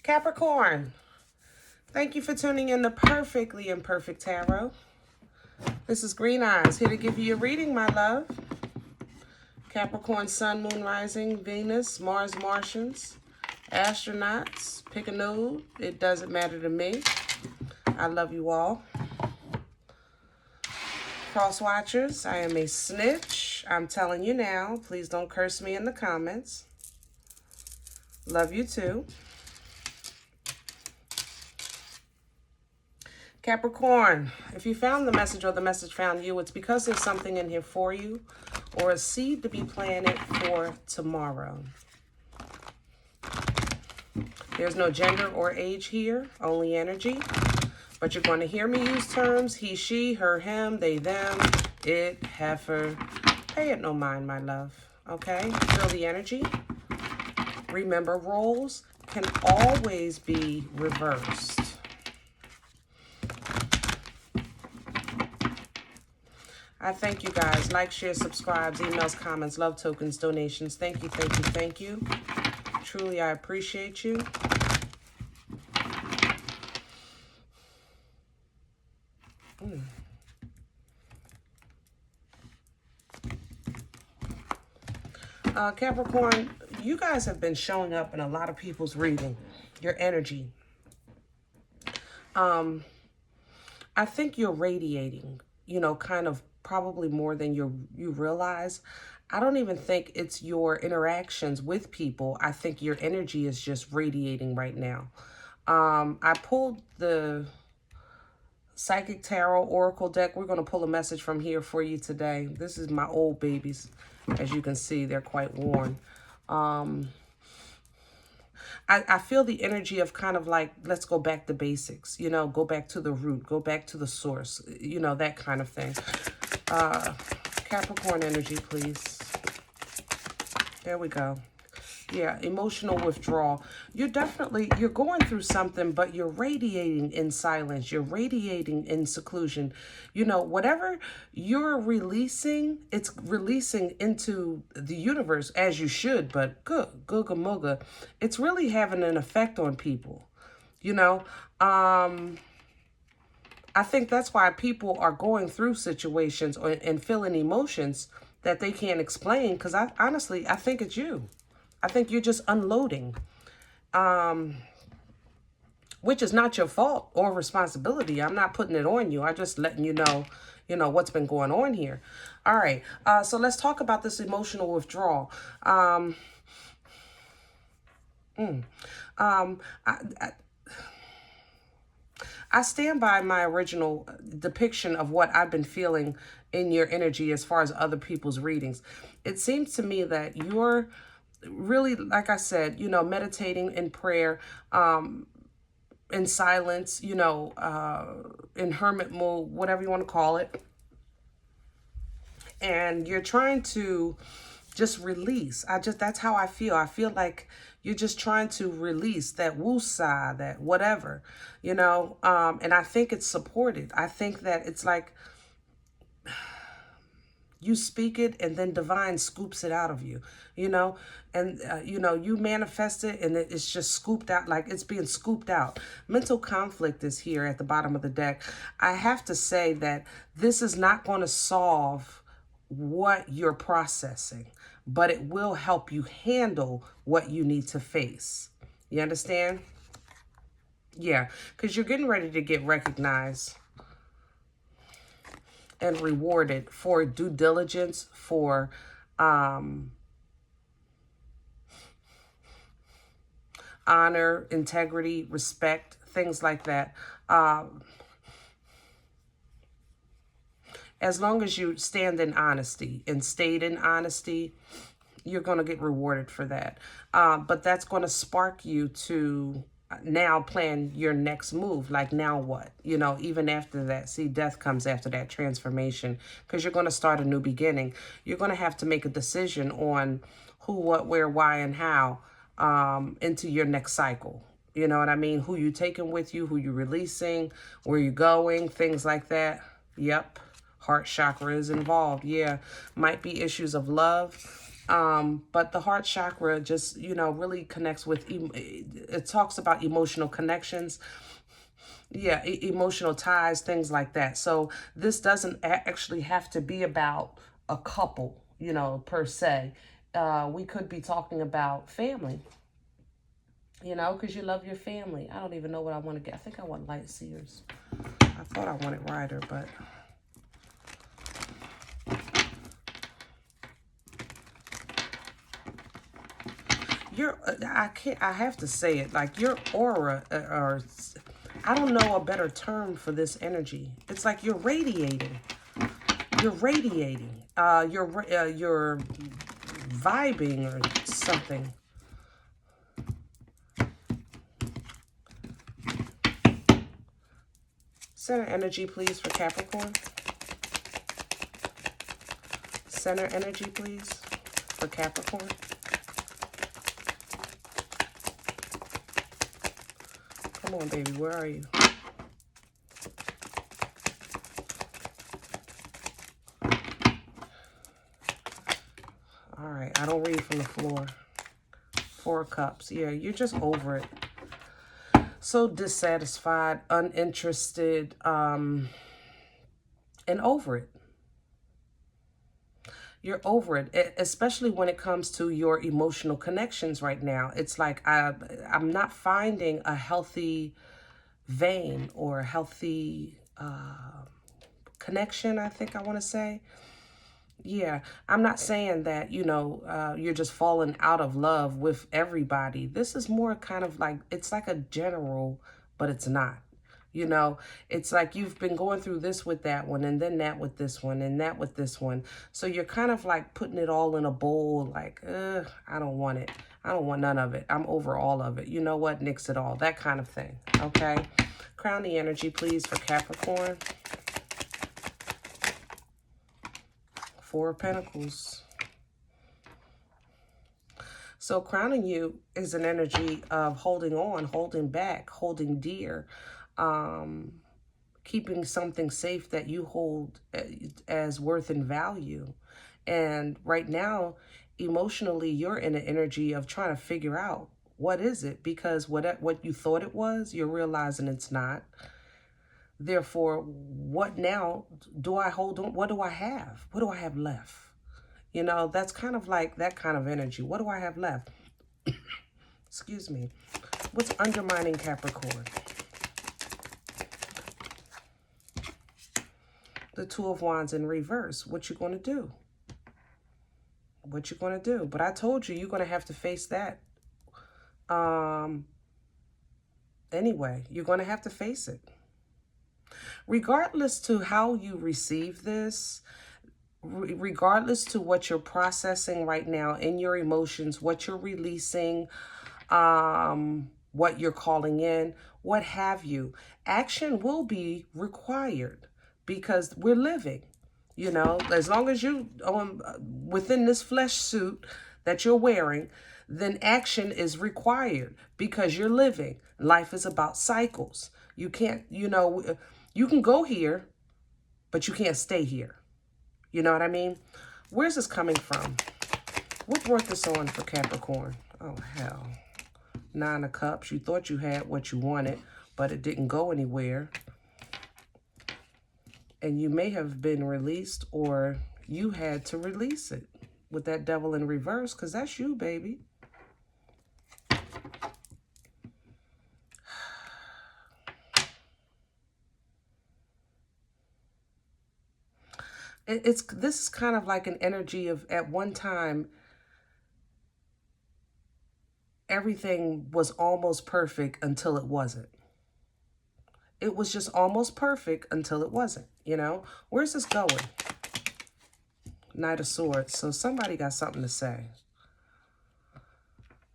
Capricorn, thank you for tuning in to Perfectly Imperfect Tarot. This is Green Eyes, here to give you a reading, my love. Capricorn, Sun, Moon, Rising, Venus, Mars, Martians, astronauts, pick a nude. It doesn't matter to me. I love you all. Cross watchers, I am a snitch. I'm telling you now. Please don't curse me in the comments. Love you too. Capricorn, if you found the message or the message found you, it's because there's something in here for you or a seed to be planted for tomorrow. There's no gender or age here, only energy. But you're going to hear me use terms, he, she, her, him, they, them, it, heifer. Pay it no mind, my love. Okay? Feel the energy. Remember, roles can always be reversed. I thank you guys. Like, share, subscribes, emails, comments, love tokens, donations. Thank you, thank you, thank you. Truly, I appreciate you. Capricorn, you guys have been showing up in a lot of people's reading. Your energy. I think you're radiating, you know, kind of probably more than you realize. I don't even think it's your interactions with people. I think your energy is just radiating right now. I pulled the Psychic Tarot Oracle deck. We're going to pull a message from here for you today. This is my old babies. As you can see, they're quite worn. I feel the energy of kind of like, let's go back to basics, you know, go back to the root, go back to the source, you know, that kind of thing. Capricorn energy, please. There we go. Yeah, emotional withdrawal. You're going through something, but you're radiating in silence. You're radiating in seclusion. You know, whatever you're releasing, it's releasing into the universe as you should, but googa mooga. It's really having an effect on people, you know. I think that's why people are going through situations and feeling emotions that they can't explain, because honestly, I think it's you. I think you're just unloading, which is not your fault or responsibility. I'm not putting it on you. I'm just letting you know, what's been going on here. All right. So let's talk about this emotional withdrawal. I stand by my original depiction of what I've been feeling in your energy as far as other people's readings. It seems to me that you're really, like I said, you know, meditating in prayer, in silence, you know, in hermit mode, whatever you want to call it. And you're trying to just release. That's how I feel. I feel like you're just trying to release that woosah, that whatever, you know, and I think it's supported. I think that it's like you speak it and then divine scoops it out of you, you know, and, you know, you manifest it and it's just scooped out, like it's being scooped out. Mental conflict is here at the bottom of the deck. I have to say that this is not going to solve what you're processing, but it will help you handle what you need to face. You understand? Yeah, because you're getting ready to get recognized and rewarded for due diligence, for honor, integrity, respect, things like that. As long as you stand in honesty and stayed in honesty, you're going to get rewarded for that. But that's going to spark you to now plan your next move. Like, now what? You know, even after that. See, death comes after that transformation, because you're going to start a new beginning. You're going to have to make a decision on who, what, where, why, and how into your next cycle. You know what I mean? Who you taking with you, who you releasing, where you going, things like that. Yep. Heart chakra is involved. Yeah. Might be issues of love. But the heart chakra just, you know, really connects with, it talks about emotional connections. Yeah, emotional ties, things like that. So this doesn't actually have to be about a couple, you know, per se. We could be talking about family, you know, because you love your family. I don't even know what I want to get. I think I want light seers. I thought I wanted Rider, but I have to say it, like your aura, or I don't know a better term for this energy. It's like you're radiating. You're radiating. You're vibing or something. Center energy, please, for Capricorn. Center energy, please, for Capricorn. Come on, baby, where are you? All right, I don't read from the floor. 4 of Cups. Yeah, you're just over it. So dissatisfied, uninterested, and over it. You're over it, especially when it comes to your emotional connections right now. It's like I'm not finding a healthy vein or a healthy connection, I think I want to say. Yeah, I'm not saying that, you know, you're just falling out of love with everybody. This is more kind of like, it's like a general, but it's not. You know, it's like you've been going through this with that one, and then that with this one, and that with this one. So you're kind of like putting it all in a bowl, like, I don't want it. I don't want none of it. I'm over all of it. You know what? Nix it all. That kind of thing. Okay? Crown the energy, please, for Capricorn. 4 of Pentacles. So crowning you is an energy of holding on, holding back, holding dear, keeping something safe that you hold as worth and value. And right now, emotionally, you're in an energy of trying to figure out what is it, because what you thought it was, you're realizing it's not. Therefore, what now do I hold on? What do I have? What do I have left? You know, that's kind of like that kind of energy. What do I have left? Excuse me. What's undermining Capricorn? The 2 of Wands in reverse. What you going to do? What you going to do? But I told you, you're going to have to face that. Anyway, you're going to have to face it. Regardless to how you receive this, regardless to what you're processing right now in your emotions, what you're releasing, what you're calling in, what have you, action will be required because we're living. You know, as long as you within this flesh suit that you're wearing, then action is required because you're living. Life is about cycles. You can't, you know, you can go here, but you can't stay here. You know what I mean? Where's this coming from? What brought this on for Capricorn? Oh, hell. 9 of Cups. You thought you had what you wanted, but it didn't go anywhere. And you may have been released, or you had to release it with that Devil in reverse, because that's you, baby. This is kind of like an energy of, at one time, everything was almost perfect until it wasn't. It was just almost perfect until it wasn't, you know? Where's this going? Knight of Swords. So somebody got something to say.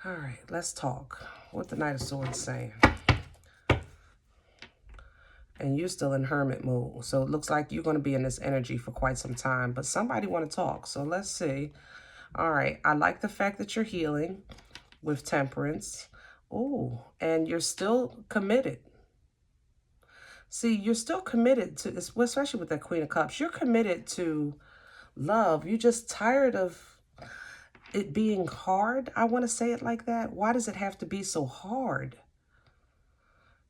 All right, let's talk. What the Knight of Swords saying? And you're still in hermit mode. So it looks like you're going to be in this energy for quite some time. But somebody want to talk. So let's see. All right. I like the fact that you're healing with Temperance. Oh, and you're still committed. See, you're still committed to this, especially with that Queen of Cups. You're committed to love. You're just tired of, it being hard. I want to say it like that. Why does it have to be so hard?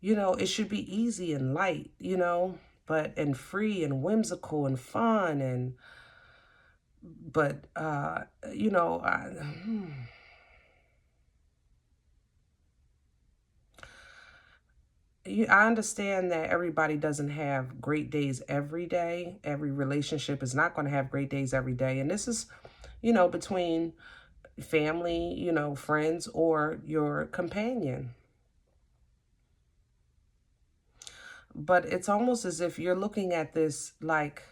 You know, it should be easy and light, you know, and free and whimsical and fun you know, I understand that everybody doesn't have great days every day. Every relationship is not going to have great days every day. And this is, you know, between family, you know, friends, or your companion. But it's almost as if you're looking at this like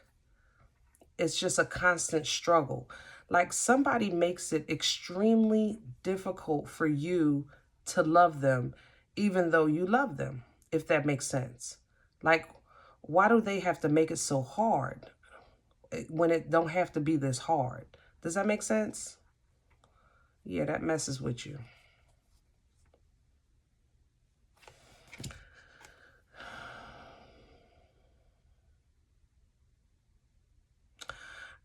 it's just a constant struggle. Like somebody makes it extremely difficult for you to love them, even though you love them, if that makes sense. Like, why do they have to make it so hard when it don't have to be this hard? Does that make sense? Yeah, that messes with you.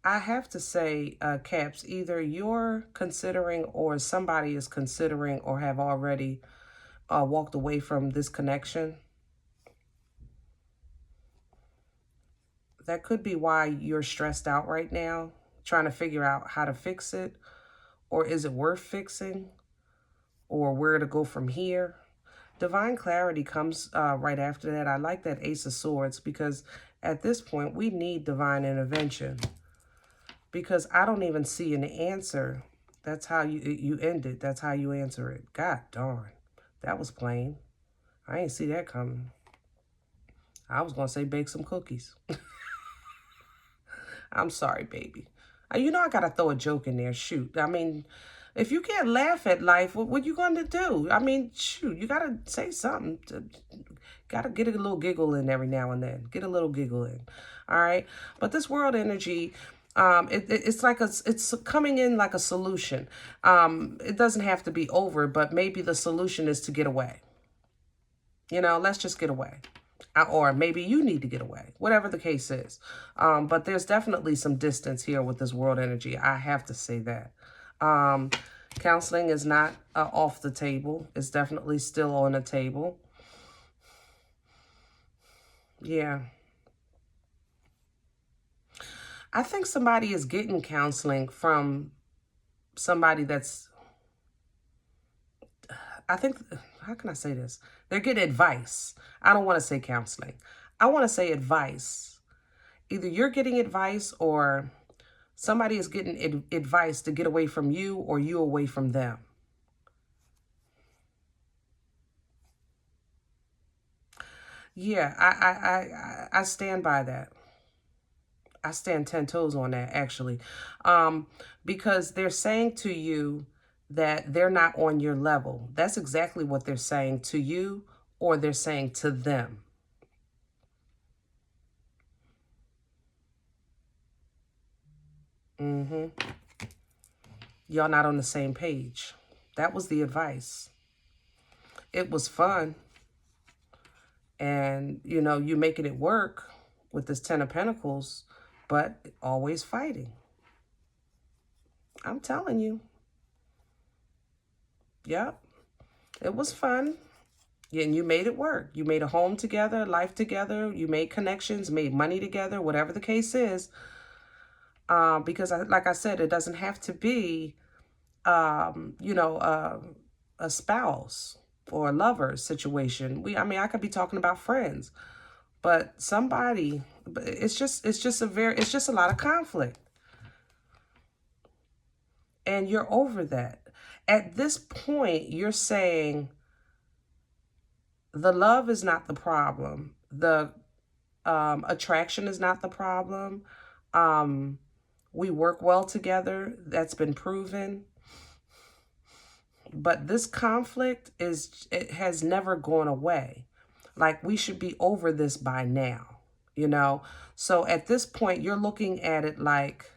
I have to say, Caps, either you're considering or somebody is considering or have already walked away from this connection. That could be why you're stressed out right now, trying to figure out how to fix it, or is it worth fixing, or where to go from here. Divine clarity comes right after that. I like that Ace of Swords because at this point we need divine intervention. Because I don't even see an answer. That's how you end it. That's how you answer it. God darn. That was plain. I ain't see that coming. I was going to say bake some cookies. I'm sorry, baby. You know I got to throw a joke in there. Shoot. I mean, if you can't laugh at life, what you going to do? I mean, shoot, you got to say something. Got to get a little giggle in every now and then. Get a little giggle in. All right? But this world energy... it's coming in like a solution. It doesn't have to be over, but maybe the solution is to get away. You know, let's just get away. Or maybe you need to get away, whatever the case is. But there's definitely some distance here with this world energy. I have to say that. Counseling is not off the table. It's definitely still on the table. Yeah. I think somebody is getting counseling from somebody that's, I think, how can I say this? They're getting advice. I don't want to say counseling. I want to say advice. Either you're getting advice or somebody is getting advice to get away from you or you away from them. Yeah, I stand by that. I stand 10 toes on that, actually. Because they're saying to you that they're not on your level. That's exactly what they're saying to you, or they're saying to them. Y'all not on the same page. That was the advice. It was fun. And, you know, you're making it work with this 10 of Pentacles, but always fighting. I'm telling you. Yep. It was fun. And you made it work. You made a home together, life together. You made connections, made money together, whatever the case is. Because, like I said, it doesn't have to be, you know, a spouse or a lover situation. I mean, I could be talking about friends. But somebody, it's just a lot of conflict. And you're over that. At this point, you're saying the love is not the problem. The attraction is not the problem. We work well together. That's been proven. But this conflict it has never gone away. Like, we should be over this by now, you know? So at this point, you're looking at it like,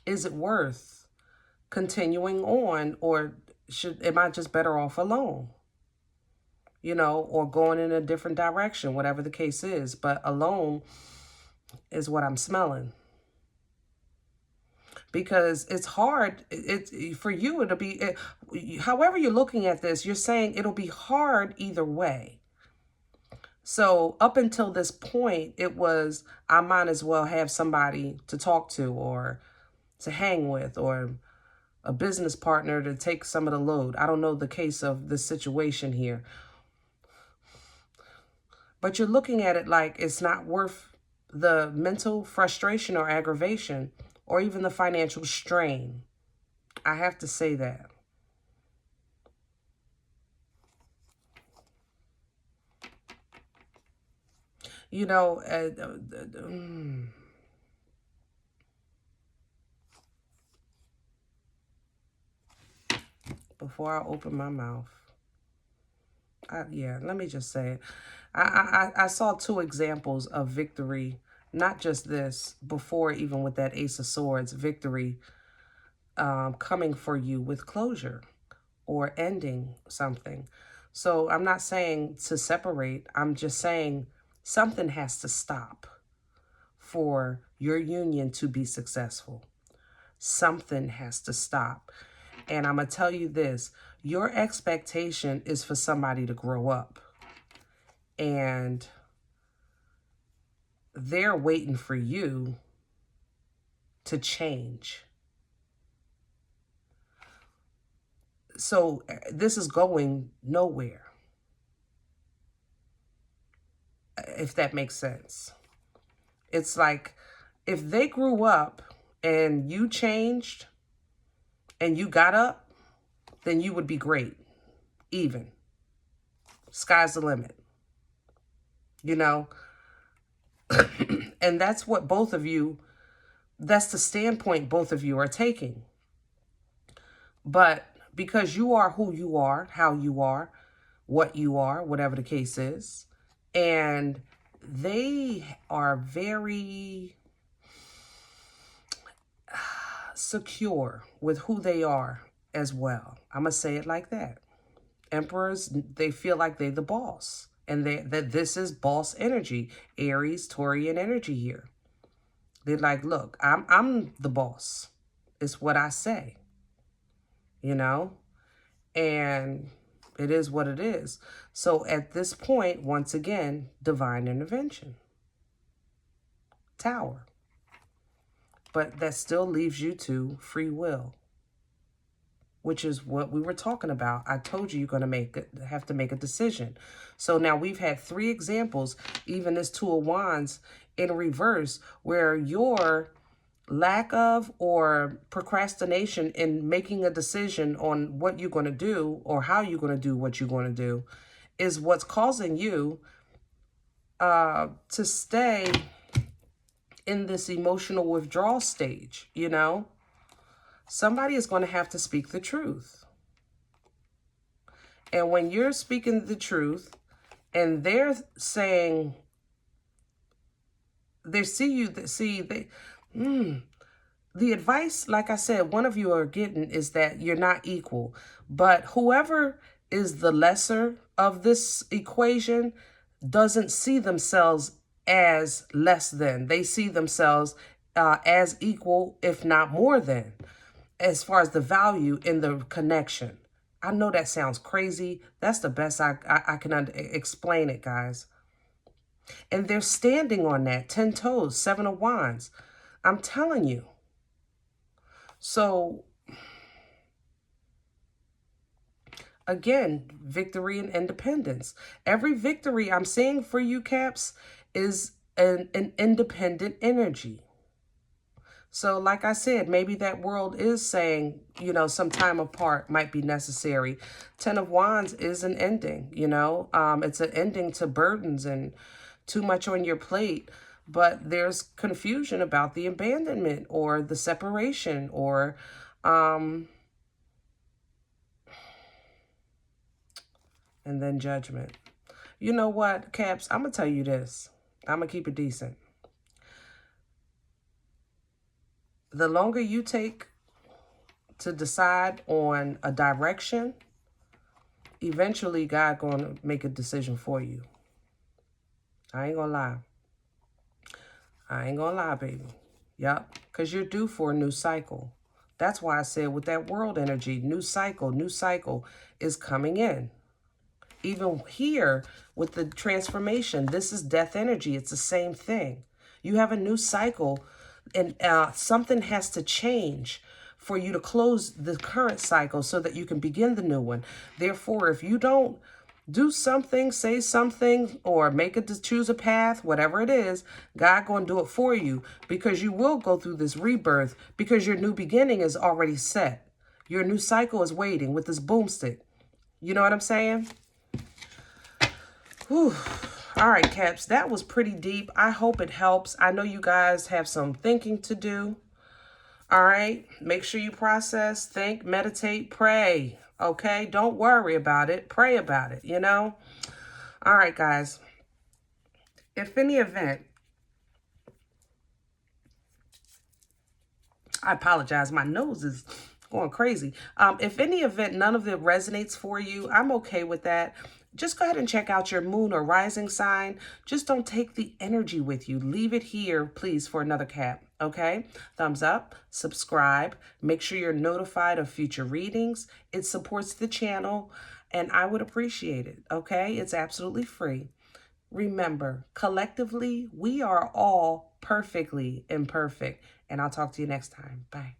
is it worth continuing on, or am I just better off alone? You know, or going in a different direction, whatever the case is. But alone is what I'm smelling. because it's hard. For you, it'll be, however you're looking at this, you're saying it'll be hard either way. So up until this point, it was, I might as well have somebody to talk to or to hang with or a business partner to take some of the load. I don't know the case of the situation here. But you're looking at it like it's not worth the mental frustration or aggravation or even the financial strain. I have to say that. You know, before I open my mouth, yeah, let me just say it. I saw two examples of victory, not just this, before even with that Ace of Swords, victory coming for you with closure or ending something. So I'm not saying to separate. I'm just saying something has to stop for your union to be successful. Something has to stop. And I'm going to tell you this. Your expectation is for somebody to grow up. And they're waiting for you to change. So this is going nowhere, if that makes sense. It's like if they grew up and you changed and you got up, then you would be great. Even. Sky's the limit. You know? And that's what both of you, that's the standpoint both of you are taking. But because you are who you are, how you are, what you are, whatever the case is, and they are very secure with who they are as well. I'm going to say it like that. Emperors, they feel like they're the boss. And that this is boss energy. Aries, Taurian energy here. They're like, look, I'm the boss. It's what I say. You know? And it is what it is. So at this point, once again, divine intervention. Tower. But that still leaves you to free will, which is what we were talking about. I told you you're going to have to make a decision. So now we've had 3 examples, even this Two of Wands in reverse, where your lack of or procrastination in making a decision on what you're going to do or how you're going to do what you're going to do is what's causing you to stay in this emotional withdrawal stage, you know? Somebody is going to have to speak the truth. And when you're speaking the truth and they're saying, they see you, the advice, like I said, one of you are getting is that you're not equal. But whoever is the lesser of this equation doesn't see themselves as less than. They see themselves as equal, if not more than, as far as the value in the connection. I know that sounds crazy. That's the best I can explain it, guys. And they're standing on that. 10 toes, 7 of Wands. I'm telling you. So, again, victory and independence. Every victory I'm seeing for you, Caps, is an independent energy. So like I said, maybe that world is saying, you know, some time apart might be necessary. 10 of Wands is an ending, you know. It's an ending to burdens and too much on your plate. But there's confusion about the abandonment or the separation or... and then judgment. You know what, Caps? I'm going to tell you this. I'm going to keep it decent. The longer you take to decide on a direction, eventually God going to make a decision for you. I ain't going to lie. I ain't going to lie, baby. Yep, because you're due for a new cycle. That's why I said with that world energy, new cycle is coming in. Even here with the transformation, this is death energy. It's the same thing. You have a new cycle, and something has to change for you to close the current cycle so that you can begin the new one. Therefore, if you don't do something, say something, or choose a path, whatever it is, God going to do it for you, because you will go through this rebirth, because your new beginning is already set. Your new cycle is waiting with this boomstick. You know what I'm saying? Whew. All right, Caps, that was pretty deep. I hope it helps. I know you guys have some thinking to do. All right, make sure you process, think, meditate, pray. Okay, don't worry about it. Pray about it, you know? All right, guys. If any event, I apologize, my nose is going crazy. If any event, none of it resonates for you, I'm okay with that. Just go ahead and check out your moon or rising sign. Just don't take the energy with you. Leave it here, please, for another cap. Okay? Thumbs up, subscribe. Make sure you're notified of future readings. It supports the channel, and I would appreciate it. Okay? It's absolutely free. Remember, collectively, we are all perfectly imperfect. And I'll talk to you next time. Bye.